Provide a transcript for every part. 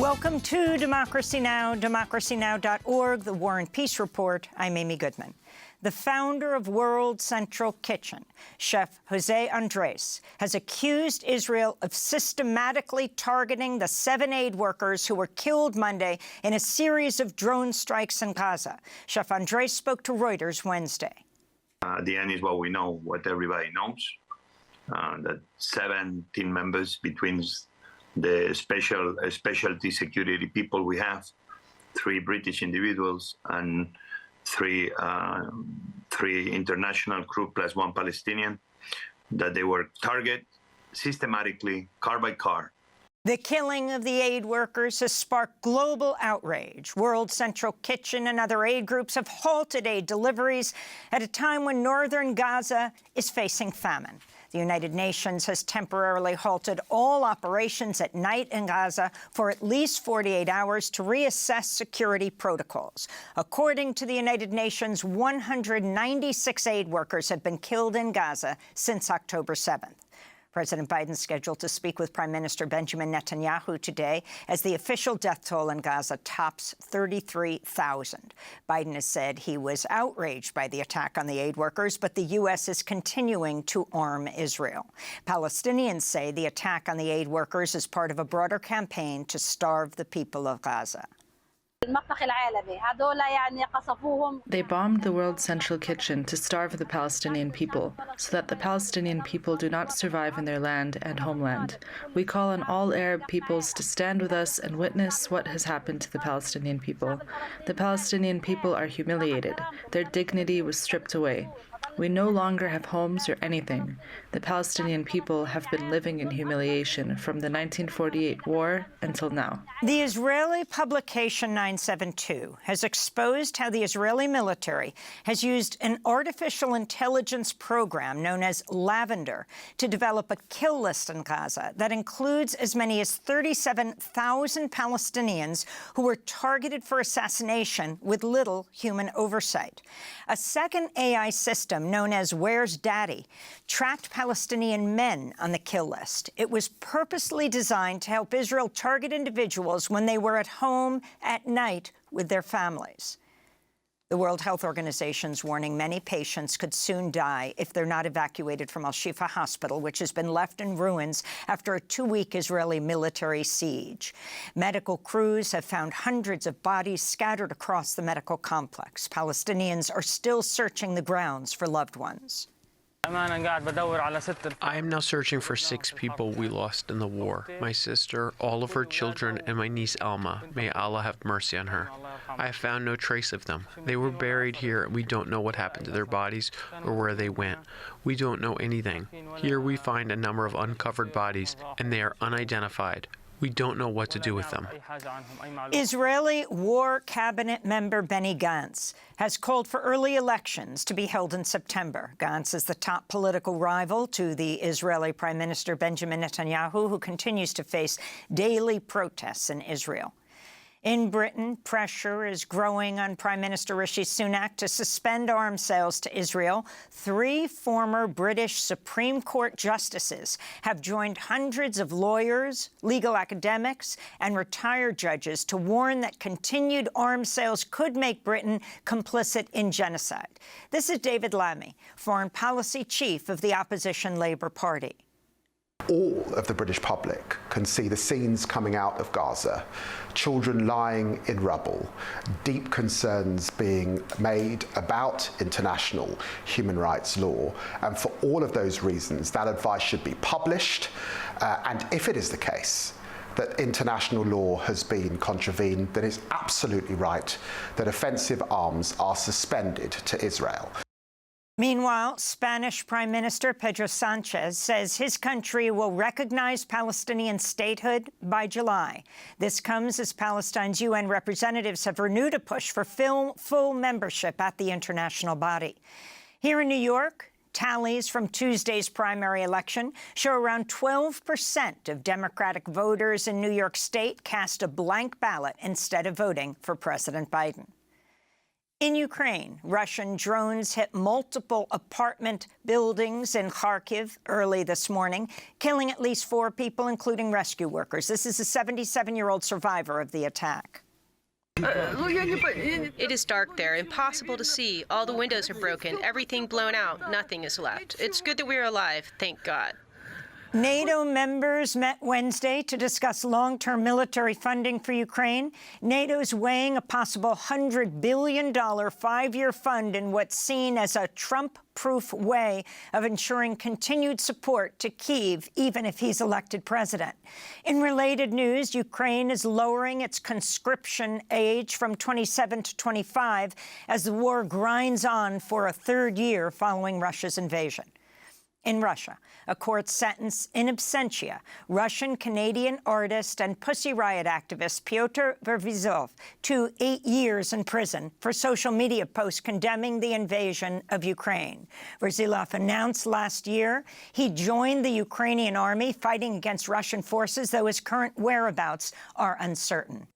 Welcome to Democracy Now!, democracynow.org, the War and Peace Report. I'm Amy Goodman. The founder of World Central Kitchen, Chef Jose Andres, has accused Israel of systematically targeting the 7 aid workers who were killed Monday in a series of drone strikes in Gaza. Chef Andres spoke to Reuters Wednesday. The end is what we know, what everybody knows, that 7 team members between the specialty security people we have, 3 British individuals and 3 international crew plus 1 Palestinian, that they were targeted systematically, car by car. The killing of the aid workers has sparked global outrage. World Central Kitchen and other aid groups have halted aid deliveries at a time when northern Gaza is facing famine. The United Nations has temporarily halted all operations at night in Gaza for at least 48 hours to reassess security protocols. According to the United Nations, 196 aid workers have been killed in Gaza since October 7th. President Biden is scheduled to speak with Prime Minister Benjamin Netanyahu today as the official death toll in Gaza tops 33,000. Biden has said he was outraged by the attack on the aid workers, but the U.S. is continuing to arm Israel. Palestinians say the attack on the aid workers is part of a broader campaign to starve the people of Gaza. They bombed the World Central Kitchen to starve the Palestinian people, so that the Palestinian people do not survive in their land and homeland. We call on all Arab peoples to stand with us and witness what has happened to the Palestinian people. The Palestinian people are humiliated. Their dignity was stripped away. We no longer have homes or anything. The Palestinian people have been living in humiliation from the 1948 war until now. The Israeli publication 972 has exposed how the Israeli military has used an artificial intelligence program known as Lavender to develop a kill list in Gaza that includes as many as 37,000 Palestinians who were targeted for assassination with little human oversight. A second AI system known as Where's Daddy tracked Palestinian men on the kill list. It was purposely designed to help Israel target individuals when they were at home at night with their families. The World Health Organization's warning many patients could soon die if they're not evacuated from Al-Shifa Hospital, which has been left in ruins after a 2-week Israeli military siege. Medical crews have found hundreds of bodies scattered across the medical complex. Palestinians are still searching the grounds for loved ones. I am now searching for 6 people we lost in the war. My sister, all of her children, and my niece Alma. May Allah have mercy on her. I have found no trace of them. They were buried here, and we don't know what happened to their bodies or where they went. We don't know anything. Here we find a number of uncovered bodies, and they are unidentified. We don't know what to do with them. Israeli War Cabinet member Benny Gantz has called for early elections to be held in September. Gantz is the top political rival to the Israeli Prime Minister Benjamin Netanyahu, who continues to face daily protests in Israel. In Britain, pressure is growing on Prime Minister Rishi Sunak to suspend arms sales to Israel. 3 former British Supreme Court justices have joined hundreds of lawyers, legal academics, and retired judges to warn that continued arms sales could make Britain complicit in genocide. This is David Lammy, foreign policy chief of the opposition Labour Party. All of the British public can see the scenes coming out of Gaza, children lying in rubble, deep concerns being made about international human rights law. And for all of those reasons, that advice should be published. And if it is the case that international law has been contravened, then it's absolutely right that offensive arms are suspended to Israel. Meanwhile, Spanish Prime Minister Pedro Sanchez says his country will recognize Palestinian statehood by July. This comes as Palestine's UN representatives have renewed a push for full membership at the international body. Here in New York, tallies from Tuesday's primary election show around 12% of Democratic voters in New York State cast a blank ballot instead of voting for President Biden. In Ukraine, Russian drones hit multiple apartment buildings in Kharkiv early this morning, killing at least 4 people, including rescue workers. This is a 77-year-old survivor of the attack. It is dark there, impossible to see. All the windows are broken, everything blown out, nothing is left. It's good that we're alive, thank God. NATO members met Wednesday to discuss long-term military funding for Ukraine. NATO's weighing a possible $100 billion 5-year fund in what's seen as a Trump-proof way of ensuring continued support to Kyiv, even if he's elected president. In related news, Ukraine is lowering its conscription age from 27 to 25 as the war grinds on for a 3rd year following Russia's invasion. In Russia, a court sentenced in absentia Russian-Canadian artist and Pussy Riot activist Pyotr Vervizov to 8 years in prison for social media posts condemning the invasion of Ukraine. Verzilov announced last year he joined the Ukrainian army fighting against Russian forces, though his current whereabouts are uncertain.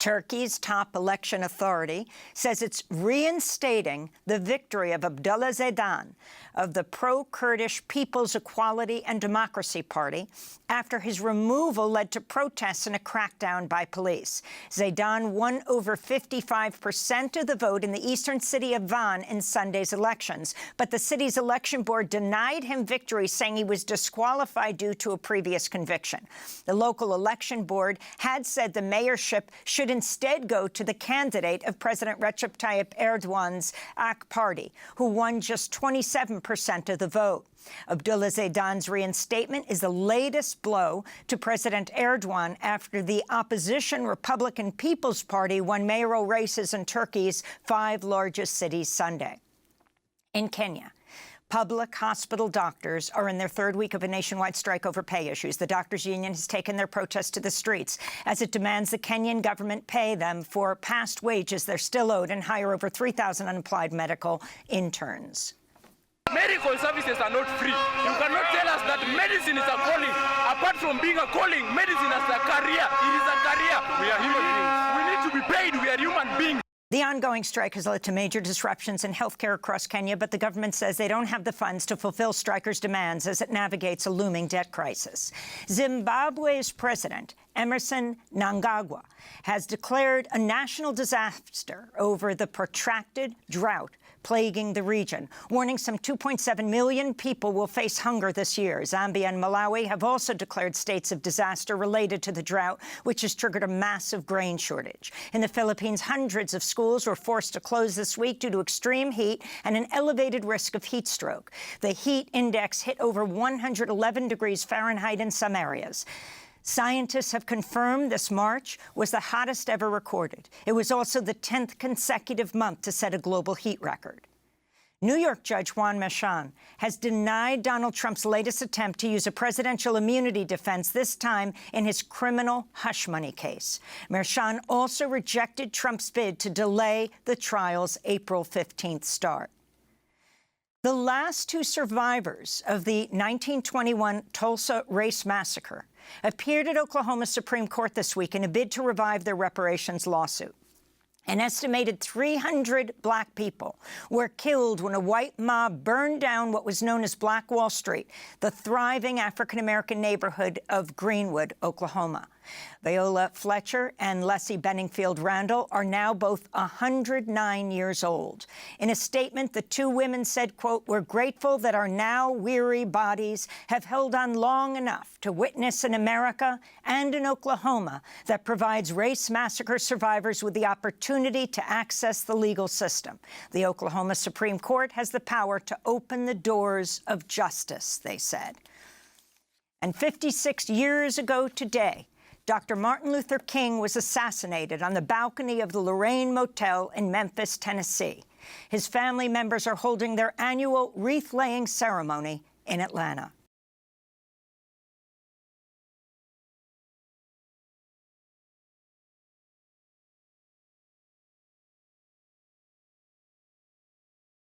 Turkey's top election authority says it's reinstating the victory of Abdullah Zedan of the pro-Kurdish People's Equality and Democracy Party after his removal led to protests and a crackdown by police. Zedan won over 55% of the vote in the eastern city of Van in Sunday's elections, but the city's election board denied him victory, saying he was disqualified due to a previous conviction. The local election board had said the mayorship should instead go to the candidate of President Recep Tayyip Erdogan's AK party, who won just 27% of the vote. Abdullah Zedan's reinstatement is the latest blow to President Erdogan after the opposition Republican People's Party won mayoral races in Turkey's 5 largest cities Sunday. In Kenya, public hospital doctors are in their 3rd week of a nationwide strike over pay issues. The doctors' union has taken their protest to the streets as it demands the Kenyan government pay them for past wages they're still owed and hire over 3,000 unemployed medical interns. Medical services are not free. You cannot tell us that medicine is a calling. Apart from being a calling, medicine is a career. It is a career. We are human beings. We need to be paid. We are human beings. The ongoing strike has led to major disruptions in healthcare across Kenya, but the government says they don't have the funds to fulfill strikers' demands as it navigates a looming debt crisis. Zimbabwe's president, Emerson Mnangagwa, has declared a national disaster over the protracted drought plaguing the region, warning some 2.7 million people will face hunger this year. Zambia and Malawi have also declared states of disaster related to the drought, which has triggered a massive grain shortage. In the Philippines, hundreds of schools were forced to close this week due to extreme heat and an elevated risk of heat stroke. The heat index hit over 111 degrees Fahrenheit in some areas. Scientists have confirmed this March was the hottest ever recorded. It was also the 10th consecutive month to set a global heat record. New York Judge Juan Merchan has denied Donald Trump's latest attempt to use a presidential immunity defense, this time in his criminal hush money case. Merchan also rejected Trump's bid to delay the trial's April 15th start. The last 2 survivors of the 1921 Tulsa Race Massacre appeared at Oklahoma Supreme Court this week in a bid to revive their reparations lawsuit. An estimated 300 black people were killed when a white mob burned down what was known as Black Wall Street, the thriving African-American neighborhood of Greenwood, Oklahoma. Viola Fletcher and Leslie Benningfield Randall are now both 109 years old. In a statement, the 2 women said, quote, "We're grateful that our now weary bodies have held on long enough to witness an America and an Oklahoma that provides race massacre survivors with the opportunity to access the legal system. The Oklahoma Supreme Court has the power to open the doors of justice," they said. And 56 years ago today, Dr. Martin Luther King was assassinated on the balcony of the Lorraine Motel in Memphis, Tennessee. His family members are holding their annual wreath-laying ceremony in Atlanta.